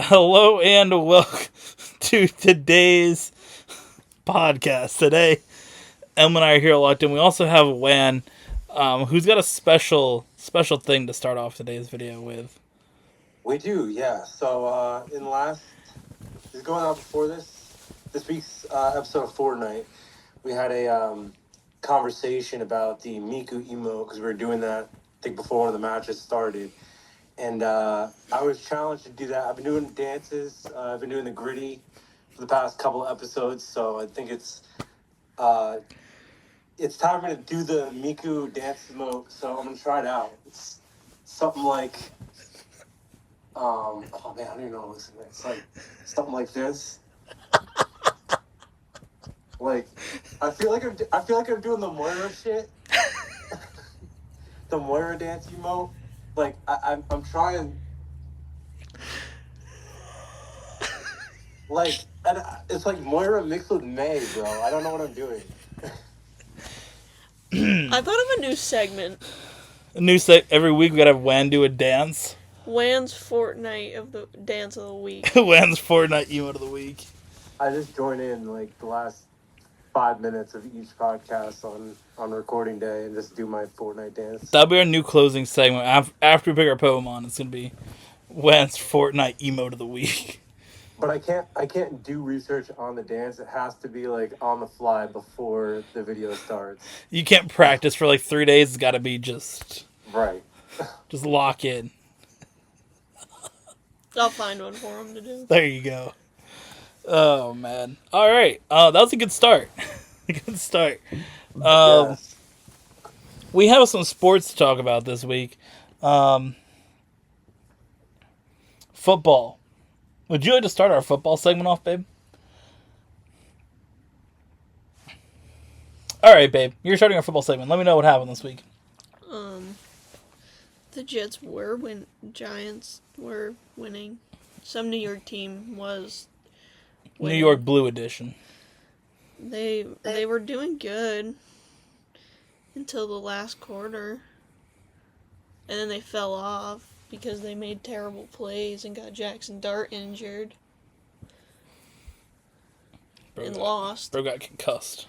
Hello and welcome to today's podcast. Today, Em and I are here locked in. We also have Wan, who's got a special thing to start off today's video with. We do, yeah. So, just going out before this week's episode of Fortnite, we had a conversation about the Miku emote because we were doing that, I think, before one of the matches started. And I was challenged to do that. I've been doing dances. I've been doing the gritty for the past couple of episodes. So I think it's time for me to do the Miku dance emote. So I'm gonna try it out. It's something like, oh man, I don't even know what it looks like. It's like something like this. Like, I feel like I'm doing the Moira shit. The Moira dance emote. Like, I'm trying. Like, and it's like Moira mixed with May, bro. I don't know what I'm doing. I thought of a new segment. Every week we gotta have Wan do a dance. Wan's Fortnite of the dance of the week. Wan's Fortnite emote of the week. I just joined in like the last 5 minutes of each podcast on recording day and just do my Fortnite dance. That'll be our new closing segment. After we pick our Pokemon, it's gonna be Wan's Fortnite emote of the week. But I can't do research on the dance. It has to be like on the fly before the video starts. You can't practice for like 3 days. It's gotta be just right. Just lock in. I'll find one for him to do. There you go. Oh man! All right, that was a good start. Good start. Yes. We have some sports to talk about this week. Football. Would you like to start our football segment off, babe? All right, babe. You're starting our football segment. Let me know what happened this week. The Giants were winning. Some New York team was winning. New York Blue Edition. They were doing good until the last quarter. And then they fell off because they made terrible plays and got Jackson Dart injured. Lost. Bro got concussed.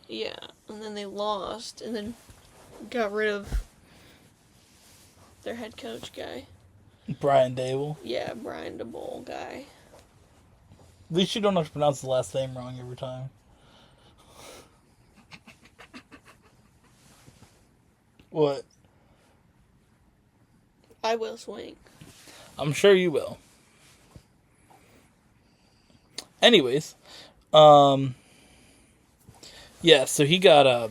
Yeah, and then they lost and then got rid of their head coach guy. Brian Daboll. Yeah, Brian Daboll guy. At least you don't have to pronounce the last name wrong every time. What? I will swing. I'm sure you will. Anyways, yeah, so he got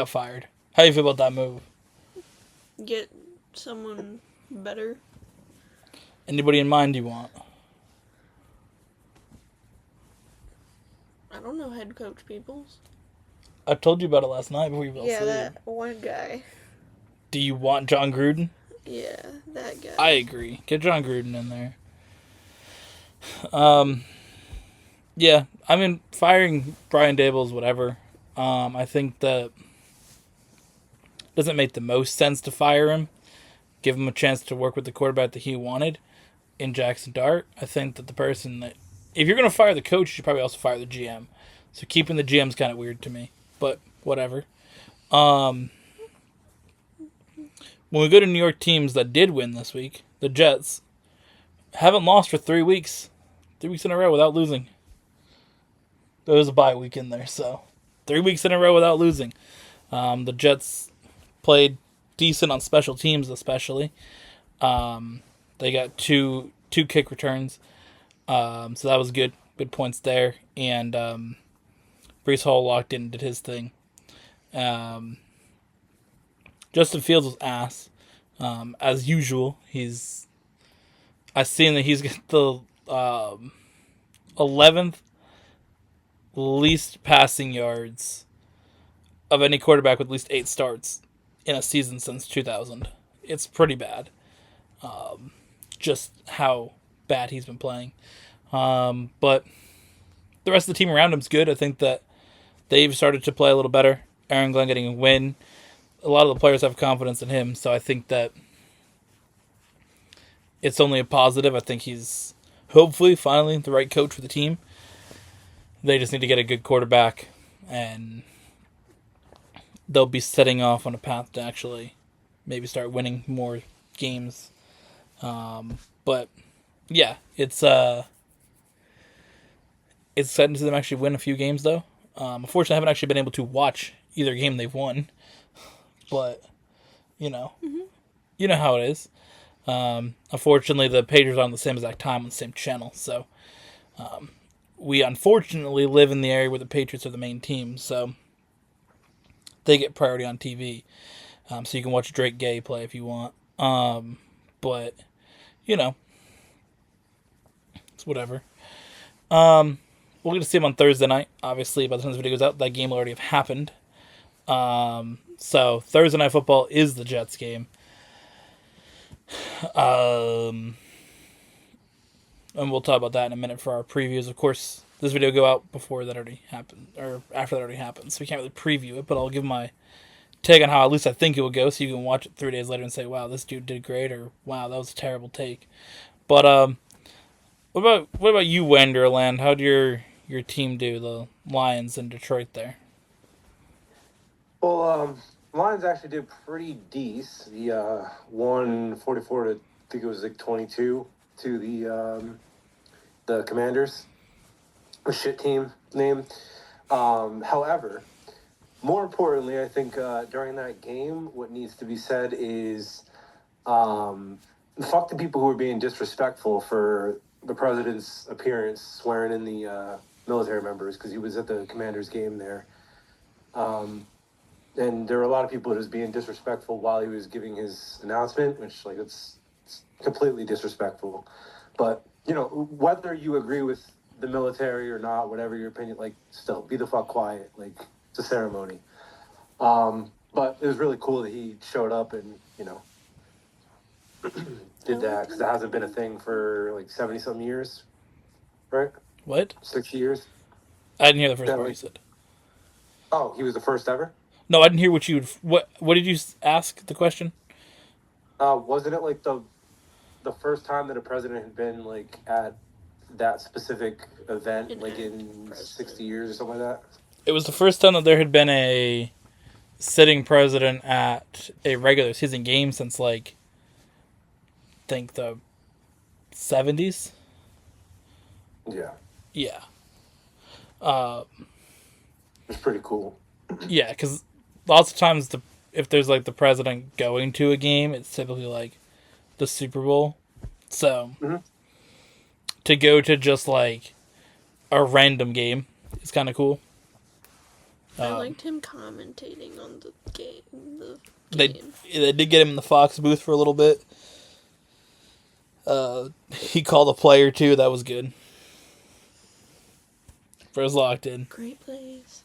fired. How do you feel about that move? Get someone better. Anybody in mind you want? I don't know head coach Peoples. I told you about it last night before you fell asleep. That one guy. Do you want John Gruden? Yeah, that guy. I agree. Get John Gruden in there. Yeah, I mean, firing Brian Daboll is whatever. I think that it doesn't make the most sense to fire him. Give him a chance to work with the quarterback that he wanted in Jackson Dart. I think that the person that... If you're going to fire the coach, you should probably also fire the GM. So keeping the GM is kind of weird to me. But whatever. When we go to New York teams that did win this week, the Jets haven't lost for 3 weeks. 3 weeks in a row without losing. There was a bye week in there, so 3 weeks in a row without losing. The Jets played decent on special teams, especially. They got two kick returns, so that was good. Good points there, and Breece Hall locked in and did his thing. Justin Fields was ass, as usual. I've seen that he's got the 11th least passing yards of any quarterback with at least 8 starts in a season since 2000. It's pretty bad. Just how bad he's been playing. But the rest of the team around him's good. I think that they've started to play a little better. Aaron Glenn getting a win. A lot of the players have confidence in him, so I think that it's only a positive. I think he's hopefully finally the right coach for the team. They just need to get a good quarterback, and they'll be setting off on a path to actually maybe start winning more games. But yeah, it's exciting to see them actually win a few games though. Unfortunately, I haven't actually been able to watch either game they've won, but you know, you know how it is. Unfortunately, the Patriots are on the same exact time on the same channel, so we unfortunately live in the area where the Patriots are the main team, so they get priority on TV. So you can watch Drake Gay play if you want. But, you know, it's whatever. We're going to see him on Thursday night. Obviously, by the time this video goes out, that game will already have happened. So Thursday Night Football is the Jets game. And we'll talk about that in a minute for our previews. Of course, this video will go out before that already happened, or after that already happened, so we can't really preview it, but I'll give my take on how at least I think it will go, so you can watch it 3 days later and say, wow, this dude did great, or wow, that was a terrible take. But what about you, Wanderland? How did your team do, the Lions in Detroit there? Well, Lions actually did pretty decent. He won 44 to, I think it was like 22 to the Commanders, a shit team name. However, more importantly, I think during that game, what needs to be said is fuck the people who are being disrespectful for the president's appearance swearing in the military members, because he was at the Commanders game there. And there were a lot of people just being disrespectful while he was giving his announcement, which, like, it's completely disrespectful. But, you know, whether you agree with the military or not, whatever your opinion, like, still, be the fuck quiet. Like, it's a ceremony. But it was really cool that he showed up and, you know, did that, because it hasn't been a thing for, like, 70-something years, right? What? 60 years? I didn't hear the first part you said. Oh, he was the first ever? No, I didn't hear what you... What did you ask, the question? Wasn't it, like, the first time that a president had been, like, at that specific event, like, in 60 years or something like that? It was the first time that there had been a sitting president at a regular season game since, like, I think the 70s? Yeah. Yeah. It's pretty cool. Yeah, because lots of times if there's, like, the president going to a game, it's typically, like, the Super Bowl. So, to go to just, like, a random game is kind of cool. I liked him commentating on the game. They did get him in the Fox booth for a little bit. He called a play or two. That was good. For his locked in. Great plays.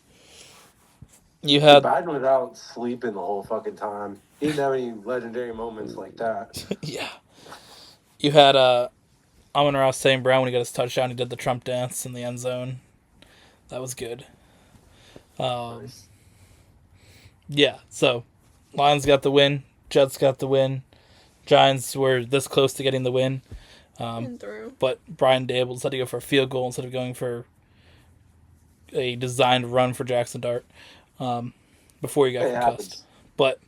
You had Biden was out sleeping the whole fucking time. He didn't have any legendary moments like that. yeah. You had Amon-Ra St. Brown when he got his touchdown. He did the Trump dance in the end zone. That was good. Nice. Yeah, so Lions got the win. Jets got the win. Giants were this close to getting the win. But Brian Daboll decided to go for a field goal instead of going for a designed run for Jackson Dart before he got concussed. But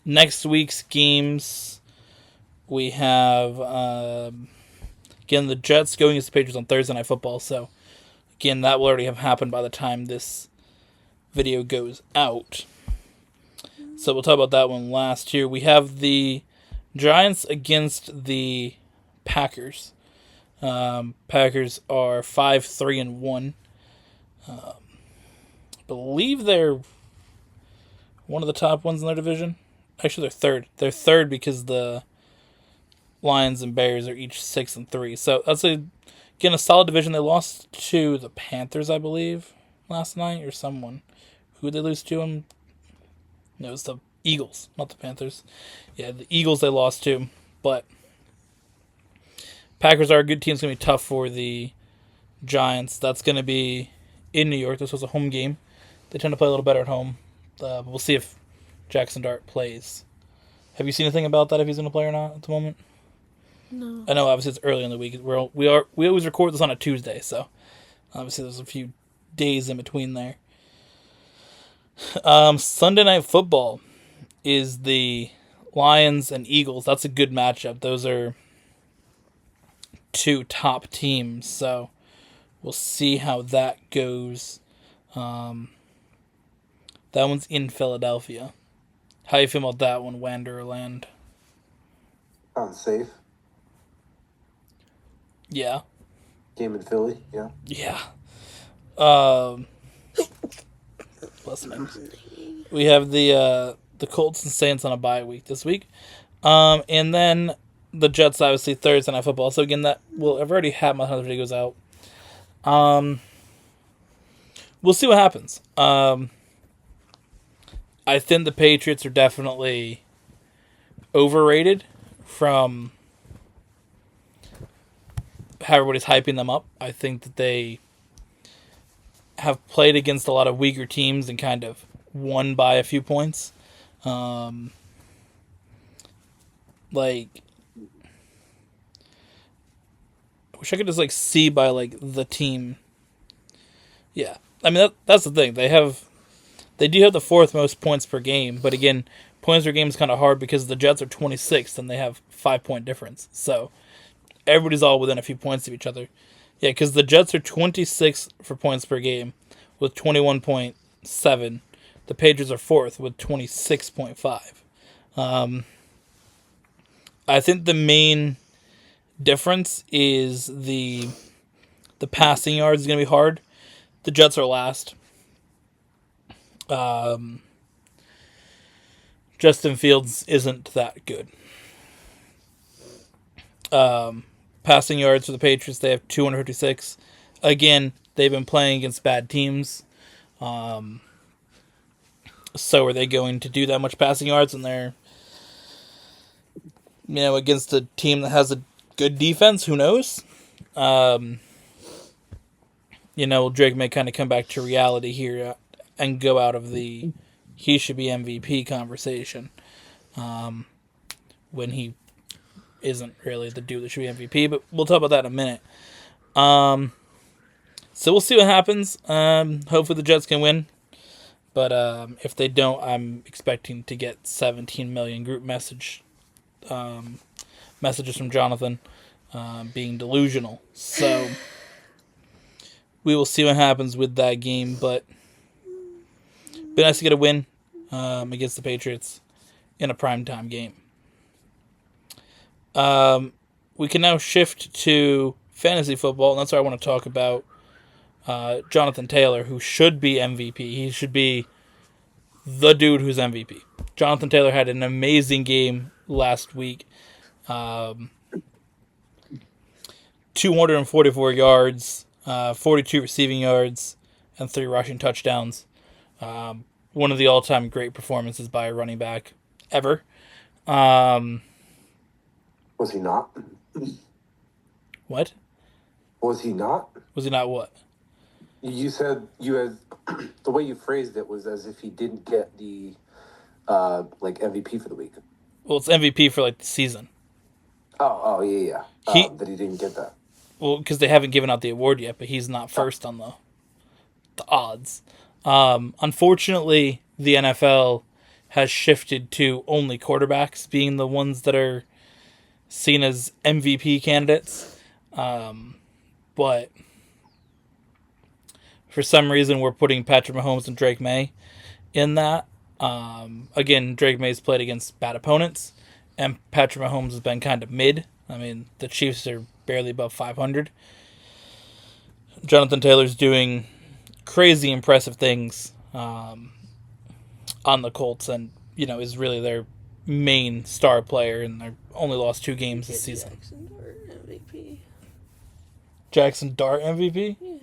next week's games, we have again the Jets going against the Patriots on Thursday Night Football. So again, that will already have happened by the time this video goes out. So we'll talk about that one last here. We have the Giants against the Packers. Packers are 5-3-1. I believe they're one of the top ones in their division. Actually, they're third. They're third because the Lions and Bears are each 6-3. So that's again a solid division. They lost to the Panthers, I believe, last night, or someone. Who did they lose to? Them? No, it was the Eagles, not the Panthers. Yeah, the Eagles they lost to, but Packers are a good team. It's going to be tough for the Giants. That's going to be in New York. This was a home game. They tend to play a little better at home. But we'll see if Jackson Dart plays Have you seen anything about that, if he's going to play or not at the moment? No. I know, obviously, it's early in the week. We always record this on a Tuesday, so obviously there's a few days in between there. Sunday Night Football is the Lions and Eagles. That's a good matchup. Those are two top teams, so we'll see how that goes. That one's in Philadelphia. How you feel about that one, Wanderland? Safe. Yeah. Game in Philly, yeah. Yeah. Bless me. We have the Colts and Saints on a bye week this week. And then the Jets, obviously, Thursday Night Football. So, again, I've already had my 100 videos out. We'll see what happens. I think the Patriots are definitely overrated from how everybody's hyping them up. I think that they have played against a lot of weaker teams and kind of won by a few points. I wish I could just see by the team. Yeah, I mean that's the thing. They do have the fourth most points per game, but again, points per game is kind of hard because the Jets are 26th and they have 5-point difference. So everybody's all within a few points of each other. Yeah, because the Jets are 26th for points per game with 21.7. The Patriots are fourth with 26.5. I think the main difference is the passing yards is going to be hard. The Jets are last. Justin Fields isn't that good. Passing yards for the Patriots, they have 256. Again, they've been playing against bad teams. So are they going to do that much passing yards when they're against a team that has a good defense? Who knows? Drake may kind of come back to reality here and go out of the he should be MVP conversation when he isn't really the dude that should be MVP, but we'll talk about that in a minute. So we'll see what happens. Hopefully the Jets can win, but if they don't, I'm expecting to get 17 million group messages from Jonathan being delusional. So we will see what happens with that game, but be nice to get a win against the Patriots in a primetime game. We can now shift to fantasy football, and that's where I want to talk about Jonathan Taylor, who should be MVP. He should be the dude who's MVP. Jonathan Taylor had an amazing game last week. 244 yards, 42 receiving yards, and 3 rushing touchdowns. One of the all-time great performances by a running back ever. Was he not? What? Was he not? Was he not what? You said you had the way you phrased it was as if he didn't get the MVP for the week. Well, it's MVP for the season. Oh yeah. That he didn't get that. Well, because they haven't given out the award yet, but he's not first on the odds. Unfortunately, the NFL has shifted to only quarterbacks being the ones that are seen as MVP candidates. But for some reason, we're putting Patrick Mahomes and Drake May in that. Again, Drake May's played against bad opponents, and Patrick Mahomes has been kind of mid. I mean, the Chiefs are barely above 500. Jonathan Taylor's doing crazy impressive things on the Colts, and is really their main star player, and they only lost 2 games this season. Jackson Dart MVP. Jackson Dart MVP? Yeah.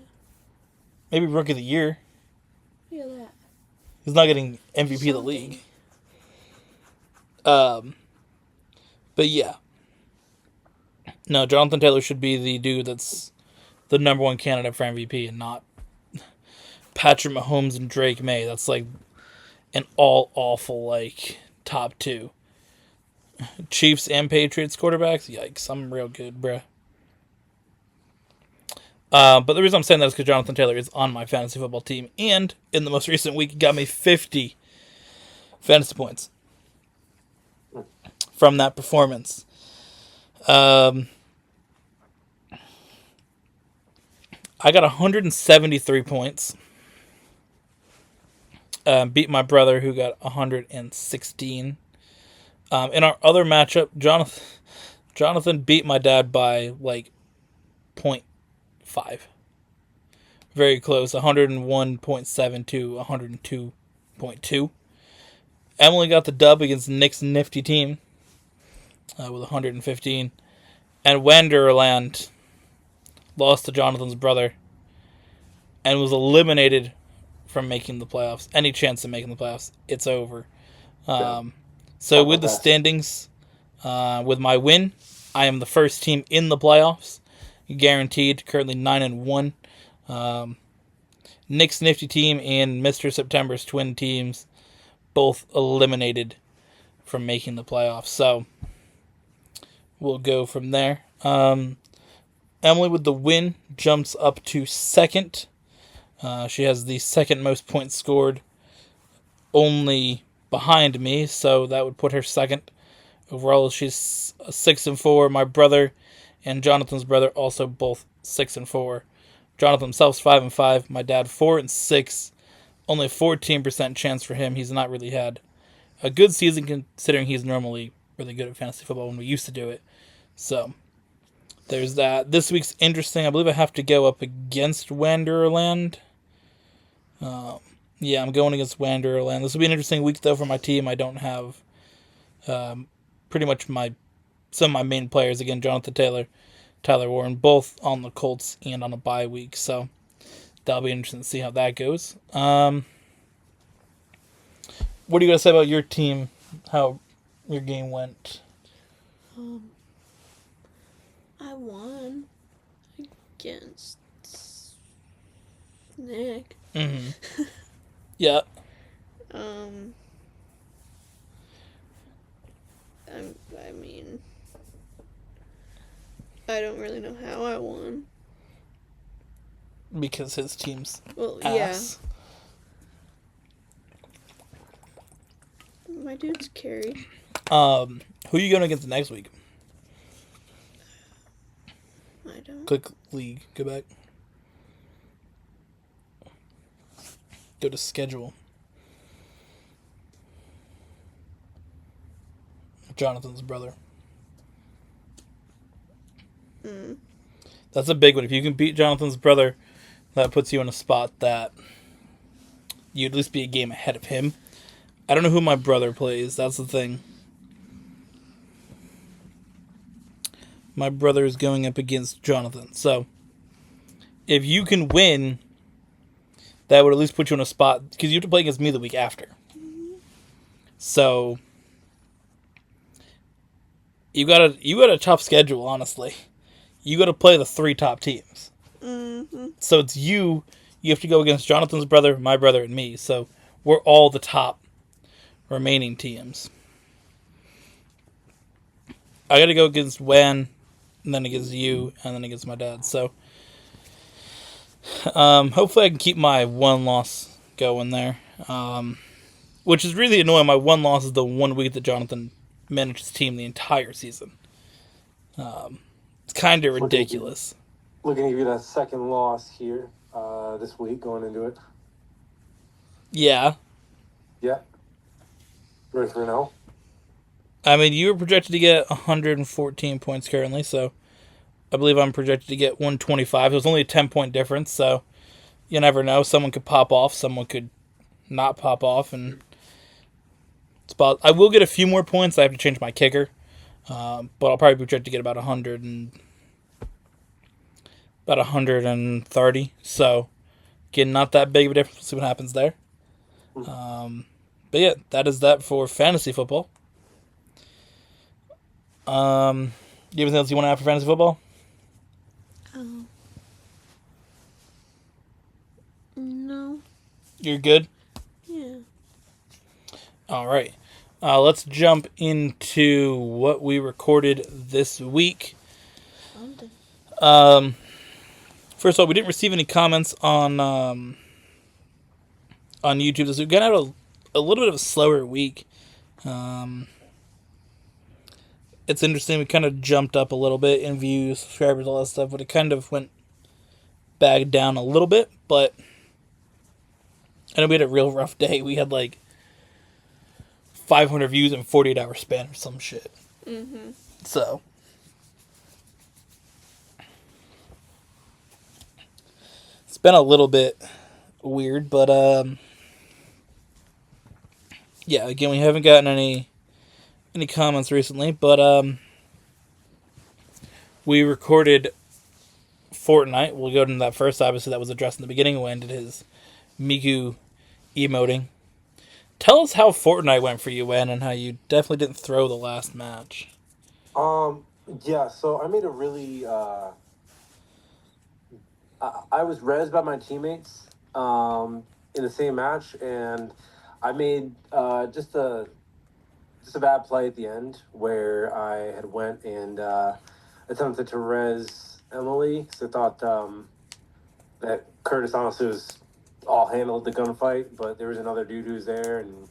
Maybe Rookie of the Year. Yeah, that. He's not getting MVP of the league. But yeah. No, Jonathan Taylor should be the dude that's the number 1 candidate for MVP and not Patrick Mahomes and Drake May. That's an all awful top 2. Chiefs and Patriots quarterbacks. Yikes, I'm real good, bruh. But the reason I'm saying that is because Jonathan Taylor is on my fantasy football team, and in the most recent week, he got me 50 fantasy points from that performance. I got 173 points. Beat my brother, who got 116. In our other matchup, Jonathan beat my dad by like 0.5. Very close, 101.7 to 102.2. Emily got the dub against Nick's nifty team with 115. And Wanderland lost to Jonathan's brother and was eliminated from making the playoffs. Any chance of making the playoffs, it's over. So with the standings, with my win, I am the first team in the playoffs, guaranteed. Currently 9-1. Nick's nifty team and Mr. September's twin teams both eliminated from making the playoffs. So we'll go from there. Emily with the win jumps up to second. She has the second most points scored, only behind me, so that would put her second. Overall, she's 6-4. My brother and Jonathan's brother also both 6-4. Jonathan himself's 5-5. My dad 4-6. Only a 14% chance for him. He's not really had a good season considering he's normally really good at fantasy football when we used to do it. So there's that. This week's interesting. I believe I have to go up against Wanderland. Yeah, I'm going against Wanderland. This will be an interesting week though for my team. I don't have pretty much some of my main players again. Jonathan Taylor, Tyler Warren, both on the Colts and on a bye week. So that'll be interesting to see how that goes. What are you going to say about your team? How your game went? I won against Nick. Mm-hmm. Yeah. I mean, I don't really know how I won. Because his team's Well, ass. yeah. My dude's carry. Who are you going against next week? I don't. Click league. Go back. Go to schedule. Jonathan's brother. That's a big one. If you can beat Jonathan's brother, that puts you in a spot that you'd at least be a game ahead of him. I don't know who my brother plays. That's the thing. My brother is going up against Jonathan. So, if you can win, that would at least put you in a spot, because you have to play against me the week after. So, you got a tough schedule, honestly. You got to play the 3 top teams. Mm-hmm. So it's you have to go against Jonathan's brother, my brother, and me. So we're all the top remaining teams. I got to go against Wen, and then against you, and then against my dad. So hopefully I can keep my 1 loss going there. Which is really annoying. My 1 loss is the 1 week that Jonathan managed his team the entire season. It's kind of ridiculous. Looking to give you that second loss here this week going into it. Yeah. Yeah. Ready for now? I mean, you were projected to get 114 points currently, so I believe I'm projected to get 125. It was only a 10-point difference, so you never know. Someone could pop off, someone could not pop off, and I will get a few more points. I have to change my kicker, but I'll probably project to get about 130. So, again, not that big of a difference. We'll see what happens there. But yeah, that is that for fantasy football. Do you have anything else you want to add for fantasy football? No. You're good? Yeah. All right. Let's jump into what we recorded this week. First of all, we didn't receive any comments on YouTube this week. We got out a little bit of a slower week. It's interesting. We kind of jumped up a little bit in views, subscribers, all that stuff, but it kind of went back down a little bit. But I know we had a real rough day. We had like 500 views in 48-hour span or some shit. Mm-hmm. So it's been a little bit weird, but yeah. Again, we haven't gotten any comments recently, but we recorded Fortnite. We'll go into that first. Obviously, that was addressed in the beginning when did his Miku emoting. Tell us how Fortnite went for you, Wen, and how you definitely didn't throw the last match. Yeah, so I made a really, I was rezzed by my teammates, in the same match, and I made, just a bad play at the end where I had went and, attempted to res Emily, because I thought, that Curtis honestly was all handled the gunfight, but there was another dude who was there and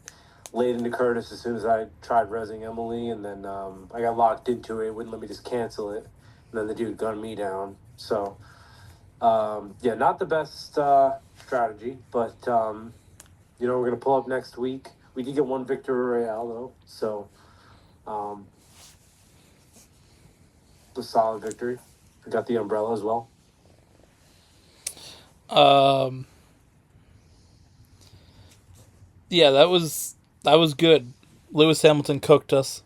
laid into Curtis as soon as I tried resing Emily, and then I got locked into it. It wouldn't let me just cancel it, and then the dude gunned me down. So, yeah, not the best strategy, but, we're going to pull up next week. We did get one Victory Royale, though, so a solid victory. We got the umbrella as well. Yeah, that was good. Lewis Hamilton cooked us.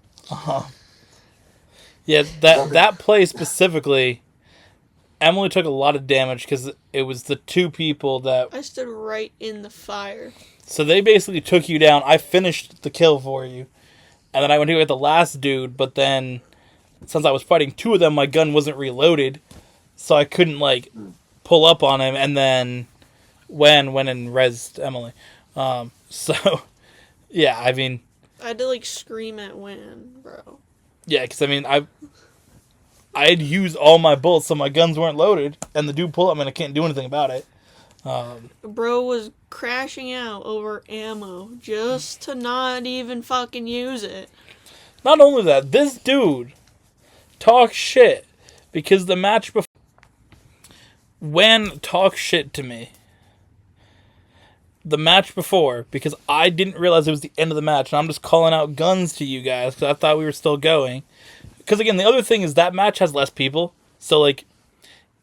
Yeah, that play specifically, Emily took a lot of damage because it was the two people that... I stood right in the fire. So they basically took you down. I finished the kill for you. And then I went to get the last dude, but then since I was fighting two of them, my gun wasn't reloaded. So I couldn't, pull up on him, and then went and rezzed Emily. So, yeah, I mean... I had to, scream at Win, bro. Yeah, because, I had used all my bullets, so my guns weren't loaded, and the dude pulled up, and I can't do anything about it. Bro was crashing out over ammo just to not even fucking use it. Not only that, this dude talks shit because the match before... When talk shit to me, the match before, because I didn't realize it was the end of the match, and I'm just calling out guns to you guys because I thought we were still going. Because again, the other thing is that match has less people, so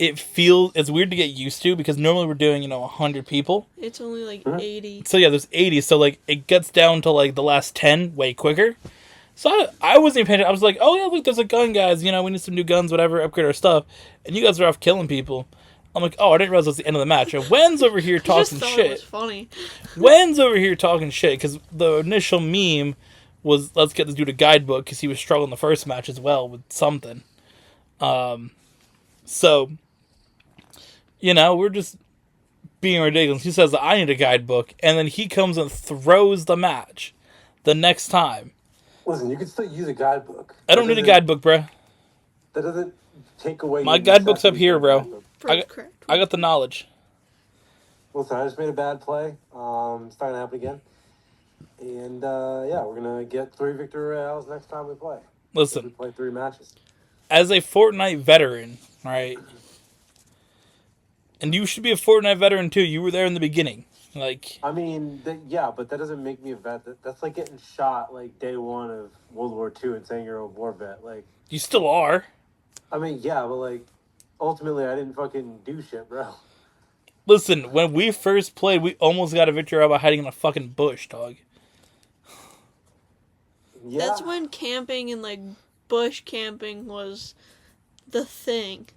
it's weird to get used to because normally we're doing 100 people. It's only 80. So yeah, there's 80, so it gets down to the last 10 way quicker. So I wasn't even paying attention. I was like, oh yeah, look, there's a gun, guys. We need some new guns, whatever, upgrade our stuff, and you guys are off killing people. I'm like, oh, I didn't realize it was the end of the match. And Wen's over here talking shit. It was funny. Wen's over here talking shit because the initial meme was, let's get this dude a guidebook because he was struggling the first match as well with something. So, we're just being ridiculous. He says, I need a guidebook, and then he comes and throws the match the next time. Listen, you can still use a guidebook. I don't need a guidebook, bro. That doesn't take away... My guidebook's up here, bro. I got the knowledge. Listen, I just made a bad play. It's not going to happen again. And, yeah, we're going to get 3 Victory Royales next time we play. Listen. We play 3 matches. As a Fortnite veteran, right? And you should be a Fortnite veteran, too. You were there in the beginning. Yeah, but that doesn't make me a vet. That's like getting shot, day 1 of World War II and saying you're a war vet. You still are. Yeah, but, ultimately, I didn't fucking do shit, bro. Listen, when we first played, we almost got a victory by hiding in a fucking bush, dog. Yeah. That's when camping and, bush camping was the thing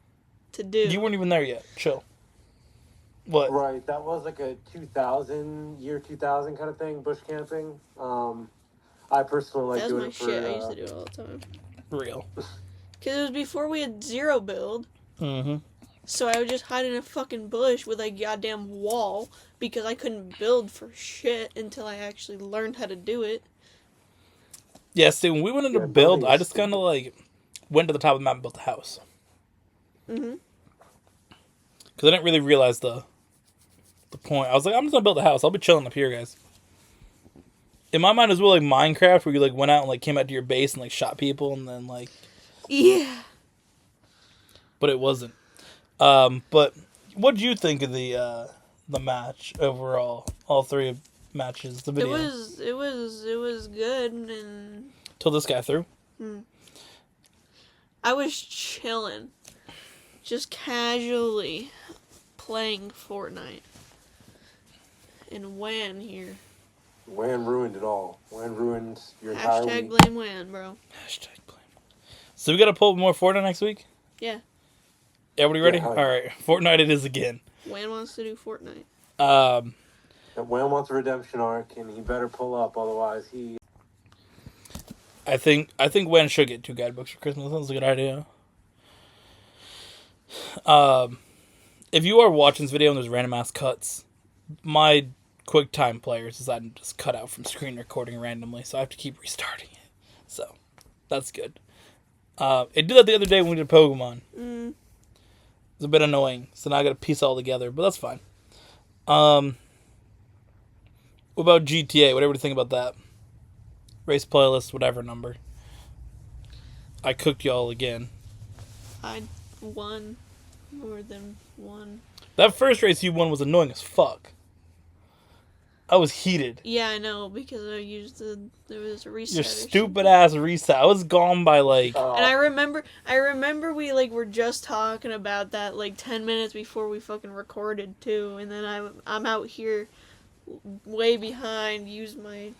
to do. You weren't even there yet. Chill. What? Right, that was a 2000 kind of thing, bush camping. I personally like doing it for... That was my shit. I used to do it all the time. Real. Because it was before we had zero build. Mm-hmm. So I would just hide in a fucking bush with a goddamn wall because I couldn't build for shit until I actually learned how to do it. Yeah, see, when we went into Yeah, build, building I is just kind of, stupid. like, went to the top of the map and built a house. Mm-hmm. Because I didn't really realize the point. I was like, I'm just going to build a house. I'll be chilling up here, guys. In my mind, it was really like Minecraft, where you, like, went out and, like, came out to your base and, like, shot people, and then, like... Yeah. But it wasn't. But what did you think of the match overall? All three matches, the video. It was good, and Till this guy through. I was chilling, just casually playing Fortnite, and Wan here. Wan ruined it all. Wan ruined your entire Hashtag week. blame Wan, bro. Hashtag blame. So we got to pull more Fortnite next week? Yeah. Everybody ready? Yeah, hell yeah. Alright, Fortnite it is again. Wan wants to do Fortnite. And Wan wants a redemption arc, and he better pull up, otherwise he... I think Wen should get 2 guidebooks for Christmas. That's a good idea. If you are watching this video and there's random ass cuts, my QuickTime players decided to just cut out from screen recording randomly, so I have to keep restarting it. So that's good. It did that the other day when we did Pokemon. It's a bit annoying, so now I got to piece it all together, but that's fine. What about GTA? Whatever you think about that? Race playlist, whatever number. I cooked y'all again. I won more than one. That first race you won was annoying as fuck. I was heated. Yeah, I know, because there was a reset. Your stupid ass reset. I was gone by like... And I remember we like were just talking about that like 10 minutes before we fucking recorded too, and then I'm out here way behind. Use my...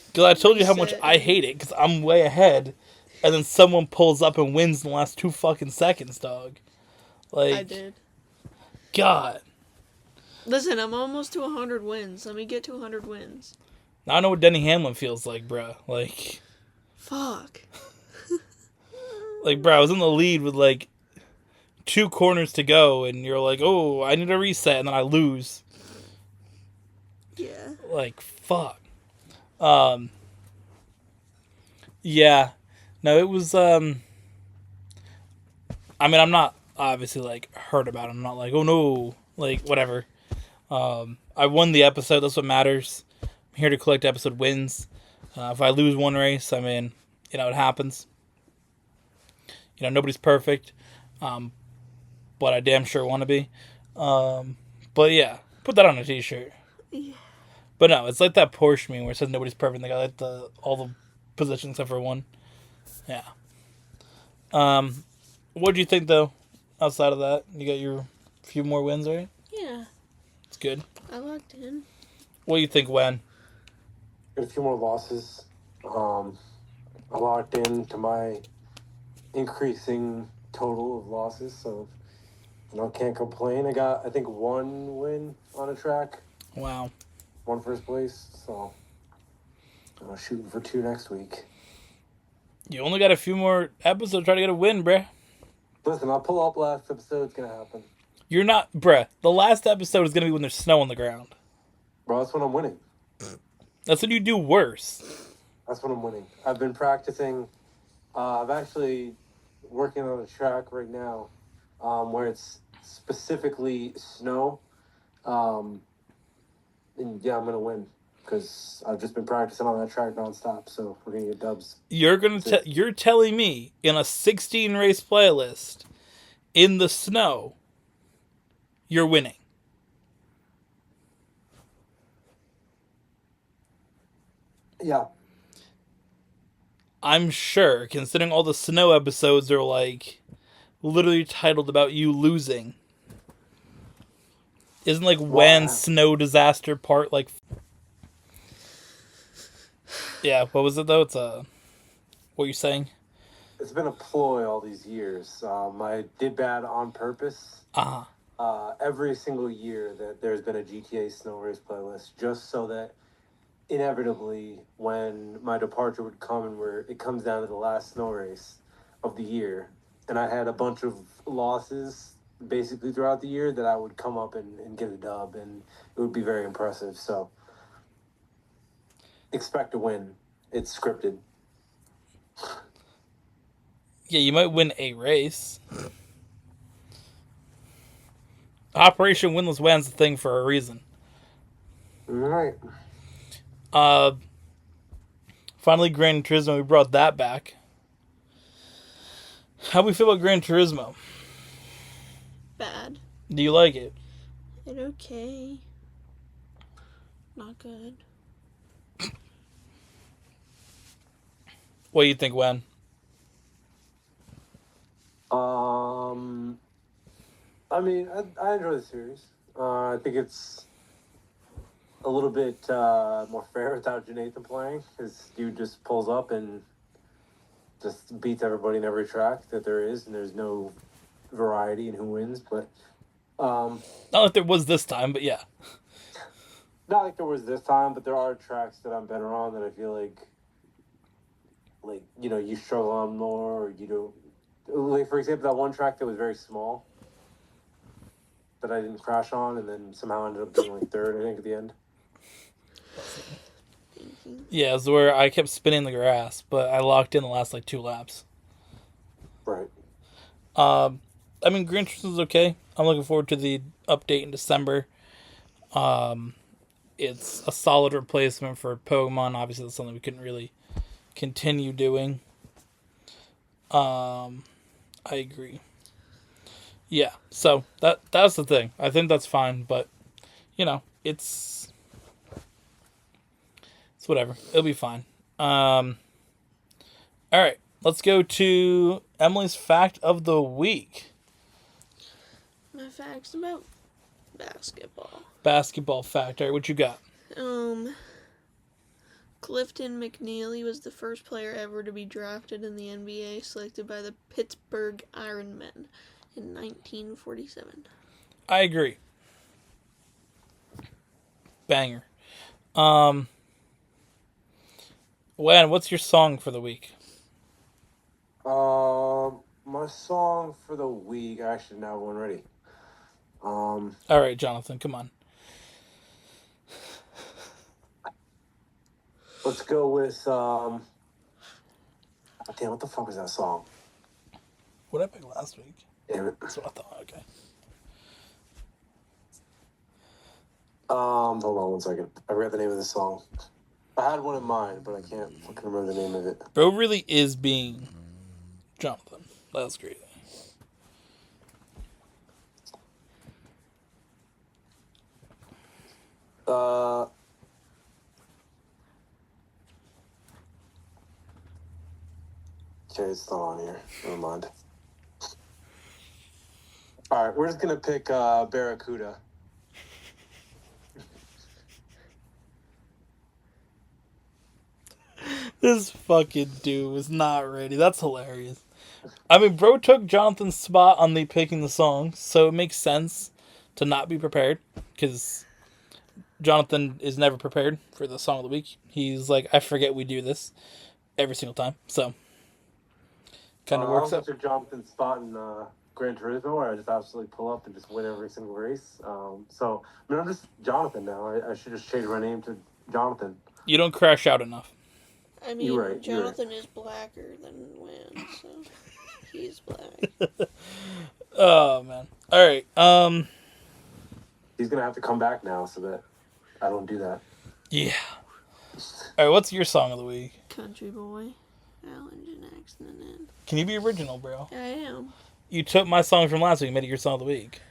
Because I told you how much I hate it, because I'm way ahead, and then someone pulls up and wins in the last 2 fucking seconds, dog. Like... I did. God. Listen, I'm almost to 100 wins. Let me get to 100 wins. Now I know what Denny Hamlin feels like, bruh. Like... Fuck. Like, bro, I was in the lead with, like, 2 corners to go, and you're like, oh, I need a reset, and then I lose. Yeah. Like, fuck. Yeah. No, it was, I mean, I'm not, obviously, like, hurt about it. I'm not like, oh, no. Like, whatever. I won the episode. That's what matters. I'm here to collect episode wins. If I lose one race, I mean, you know, it happens. You know, nobody's perfect, but I damn sure want to be. But yeah, put that on a t-shirt. Yeah. But no, it's like that Porsche meme where it says nobody's perfect. They got like all the positions except for one. Yeah. What do you think though? Outside of that, you got your few more wins, right? Yeah. It's good. I locked in. What do you think, Wen? Got a few more losses. I locked into my increasing total of losses, so can't complain. I got, I think, 1 win on a track, Wow. 1 first place, so I'm shooting for 2 next week. You only got a few more episodes to try to get a win, bruh. Listen, I'll pull up last episode. It's gonna happen, You're not, bruh. The last episode is gonna be when there's snow on the ground. bro. That's when I'm winning. That's when you do worse. That's when I'm winning. I've been practicing. I've actually working on a track right now, where it's specifically snow. And yeah, I'm gonna win because I've just been practicing on that track nonstop. So we're gonna get dubs. You're telling me in a 16 race playlist in the snow, you're winning. Yeah. I'm sure, considering all the snow episodes are like literally titled about you losing. Isn't like Wan's snow disaster part like? Yeah, what was it though? It's what you saying? It's been a ploy all these years. I did bad on purpose. Every single year that there's been a GTA snow race playlist, just so that inevitably when my departure would come and where it comes down to the last snow race of the year, and I had a bunch of losses basically throughout the year, that I would come up and get a dub, and it would be very impressive. So expect to win. It's scripted. Yeah, you might win a race. Operation Winless Wan's the thing for a reason. All right. Uh, finally, Gran Turismo, we brought that back. How we feel about Gran Turismo? Bad. Do you like it? It's okay. Not good. What do you think, Wen? I mean, I enjoy the series. I think it's a little bit more fair without Jonathan playing. His dude just pulls up and just beats everybody in every track that there is, and there's no variety in who wins. But Not like there was this time, but yeah. not like there was this time, but there are tracks that I'm better on that I feel like you struggle on more, or you don't. Like for example, that one track that was very small that I didn't crash on, and then somehow ended up being like third, I think, at the end. Yeah, it's where I kept spinning the grass, but I locked in the last like 2 laps. Right. I mean, Gran Turismo is okay. I'm looking forward to the update in December. It's a solid replacement for Pokemon. Obviously, that's something we couldn't really continue doing. I agree. Yeah, so that's the thing. I think that's fine, but it's whatever. It'll be fine. All right, let's go to Emily's fact of the week. My facts about basketball. Basketball fact. All right, what you got? Clifton McNeely was the first player ever to be drafted in the NBA, selected by the Pittsburgh Ironmen in 1947. I agree. Banger. Wen, what's your song for the week? My song for the week. I actually now have one ready. All right, Jonathan, come on. Let's go with damn, what the fuck was that song? What did I pick last week? Damn it. That's what I thought. Okay. Hold on one second. I forgot the name of the song. I had one in mind, but I can't fucking remember the name of it. Bro really is being Jonathan. That's great. Okay, it's not on here. Never mind. All right, we're just gonna pick Barracuda. This fucking dude was not ready. That's hilarious. I mean, bro took Jonathan's spot on the picking the song, so it makes sense to not be prepared, because Jonathan is never prepared for the song of the week. He's like, I forget we do this every single time, so kind of works I out. also took Jonathan's spot in Gran Turismo, where I just absolutely pull up and just win every single race. So, I mean, I'm just Jonathan now. I should just change my name to Jonathan. You don't crash out enough. I mean, You're right, Jonathan is blacker than Wynn, so he's black. Oh man. All right. He's gonna have to come back now so that I don't do that. Yeah. All right. What's your song of the week? Country Boy, Alan Jackson. Can you be original, bro? I am. You took my song from last week and made it your song of the week.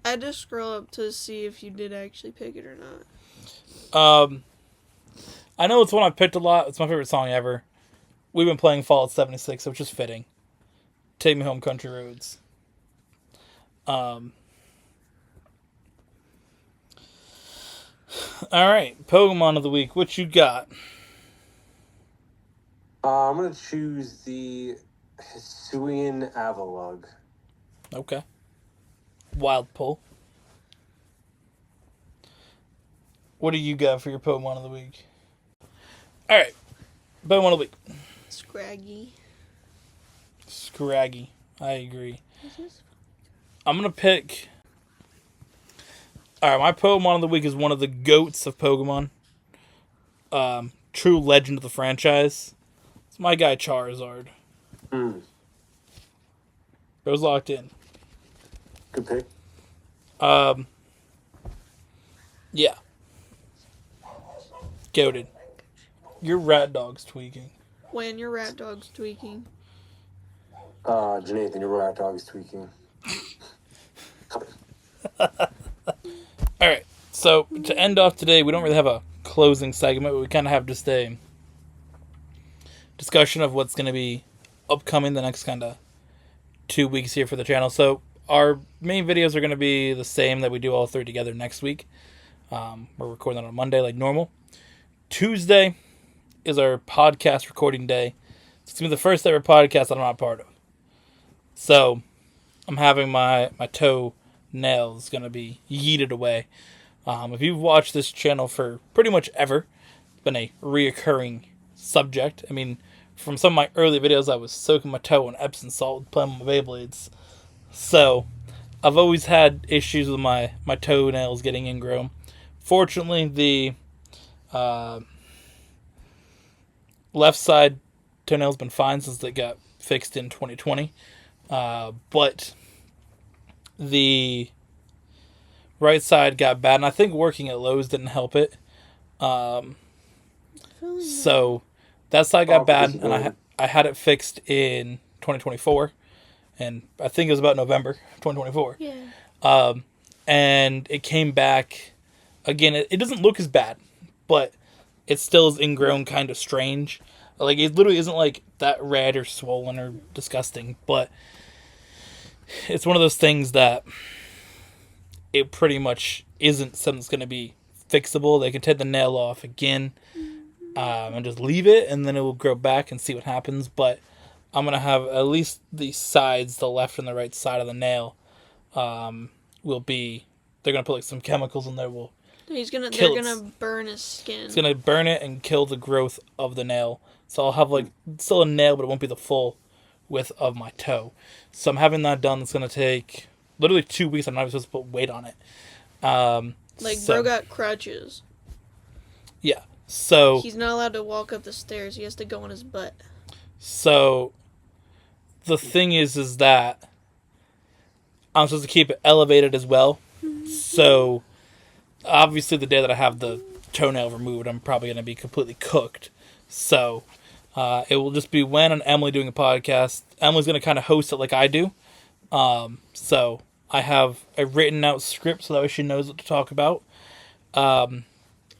I just scroll up to see if you did actually pick it or not. I know it's one I picked a lot. It's my favorite song ever. We've been playing Fallout 76, so it's just fitting. Take Me Home, Country Roads. All right, Pokemon of the week. What you got? I'm gonna choose the Hisuian Avalugg. Okay. Wild pull. What do you got for your Pokemon of the week? All right, Pokemon of the week. Scraggy. Scraggy. I agree. I'm gonna pick. All right, my Pokemon of the week is one of the goats of Pokemon. True legend of the franchise. my guy Charizard. Goes locked in. Good pick. Yeah. Goated. Your rat dog's tweaking. When your rat dog's tweaking. Janathan, your rat dog is tweaking. Alright, so to end off today, we don't really have a closing segment, but we kind of have just a discussion of what's going to be upcoming the next kind of 2 weeks here for the channel. So our main videos are going to be the same that we do all three together next week. We're recording on Monday like normal. Tuesday is our podcast recording day. It's going to be the first ever podcast that I'm not part of. So I'm having my toe nails going to be yeeted away. If you've watched this channel for pretty much ever, it's been a reoccurring subject. I mean, from some of my early videos, I was soaking my toe in Epsom salt playing with my Beyblades. So I've always had issues with my toenails getting ingrown. Fortunately, the left side toenail's been fine since they got fixed in 2020. But the right side got bad, and I think working at Lowe's didn't help it. So that side got bad, and I had it fixed in 2024, and I think it was about November 2024. Yeah. And it came back again. It doesn't look as bad, but it still is ingrown, kind of strange. Like, it literally isn't like that red or swollen or disgusting, but it's one of those things that it pretty much isn't something that's going to be fixable. They can take the nail off again and just leave it, and then it will grow back and see what happens. But I'm going to have at least the sides, the left and the right side of the nail, will be... They're going to put like some chemicals in there. They're going to burn his skin. It's going to burn it and kill the growth of the nail. So I'll have like still a nail, but it won't be the full width of my toe. So I'm having that done. It's going to take literally 2 weeks. I'm not even supposed to put weight on it. Bro got crutches. Yeah. So he's not allowed to walk up the stairs. He has to go on his butt. So the thing is that I'm supposed to keep it elevated as well. So obviously the day that I have the toenail removed, I'm probably going to be completely cooked. So it will just be when and Emily doing a podcast. Emily's going to kind of host it like I do. So I have a written out script so that way she knows what to talk about.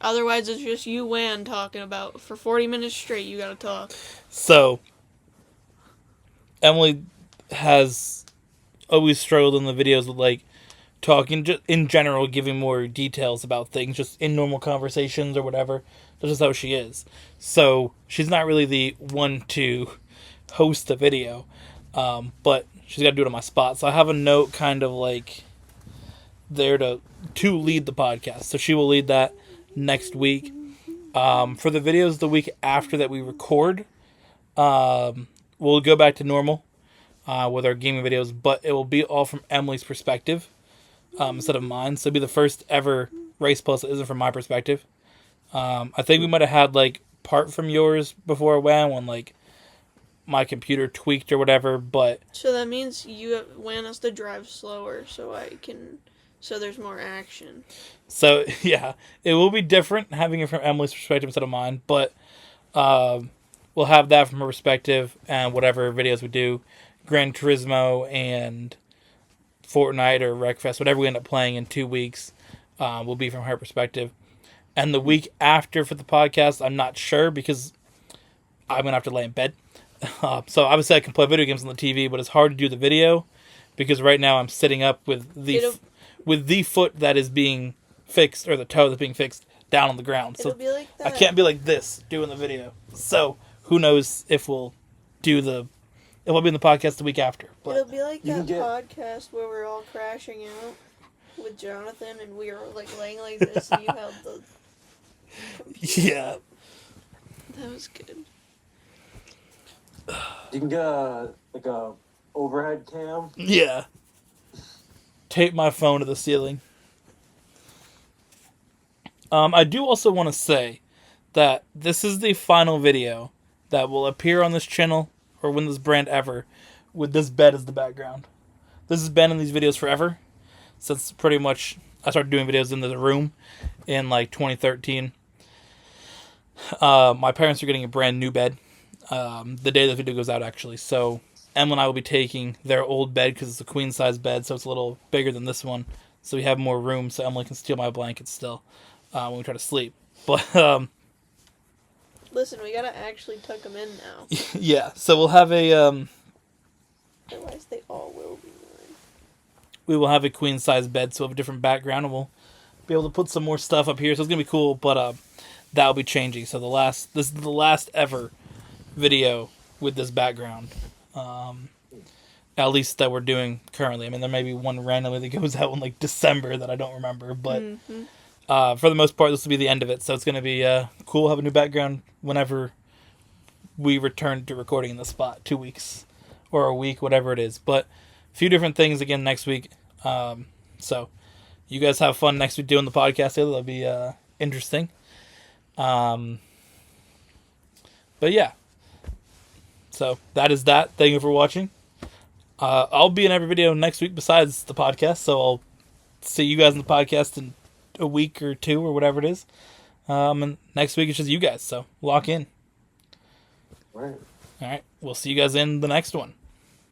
Otherwise, it's just you, Wan, talking about for 40 minutes straight. You got to talk. So Emily has always struggled in the videos with like talking just in general, giving more details about things, just in normal conversations or whatever. That's just how she is. So she's not really the one to host the video, but she's got to do it on my spot. So I have a note kind of like there to lead the podcast. So she will lead that next week. For the videos the week after that we record, we'll go back to normal with our gaming videos, but it will be all from Emily's perspective instead of mine. So it'll be the first ever Race Plus that isn't from my perspective. I think we might have had like part from yours before when like my computer tweaked or whatever, but so that means Wan has to drive slower so there's more action. So yeah, it will be different having it from Emily's perspective instead of mine, but we'll have that from her perspective, and whatever videos we do, Gran Turismo and Fortnite or Wreckfest, whatever we end up playing in 2 weeks, will be from her perspective. And the week after for the podcast, I'm not sure because I'm going to have to lay in bed. So obviously I can play video games on the TV, but it's hard to do the video because right now I'm sitting up with the foot that is being fixed, or the toe that's being fixed, down on the ground. So be like that. I can't be like this doing the video. So who knows if we'll be in the podcast the week after. But it'll be like that podcast where we're all crashing out with Jonathan and we are like laying like this and you held the computer. Yeah. That was good. You can get a overhead cam. Yeah. Tape my phone to the ceiling. I do also want to say that this is the final video that will appear on this channel or win this brand ever with this bed as the background. This has been in these videos forever. Since pretty much I started doing videos in the room in like 2013. My parents are getting a brand new bed the day the video goes out, actually. So Emma and I will be taking their old bed because it's a queen size bed, so it's a little bigger than this one. So we have more room, so Emily can steal my blankets still when we try to sleep. But Listen, we gotta actually tuck them in now. yeah, so we'll have a Otherwise, they all will be mine. we will have a queen size bed, so we'll have a different background, and we'll be able to put some more stuff up here. So it's gonna be cool, but that'll be changing. So this is the last ever video with this background. At least that we're doing currently. I mean, there may be one randomly that goes out in like December that I don't remember, but for the most part, this will be the end of it. So it's going to be cool. Have a new background whenever we return to recording in the spot, 2 weeks or a week, whatever it is. But a few different things again next week. So you guys have fun next week doing the podcast. That'll be interesting. But yeah. So that is that. Thank you for watching. I'll be in every video next week besides the podcast, so I'll see you guys in the podcast in a week or two or whatever it is. And next week it's just you guys, so lock in. Right. All right. We'll see you guys in the next one.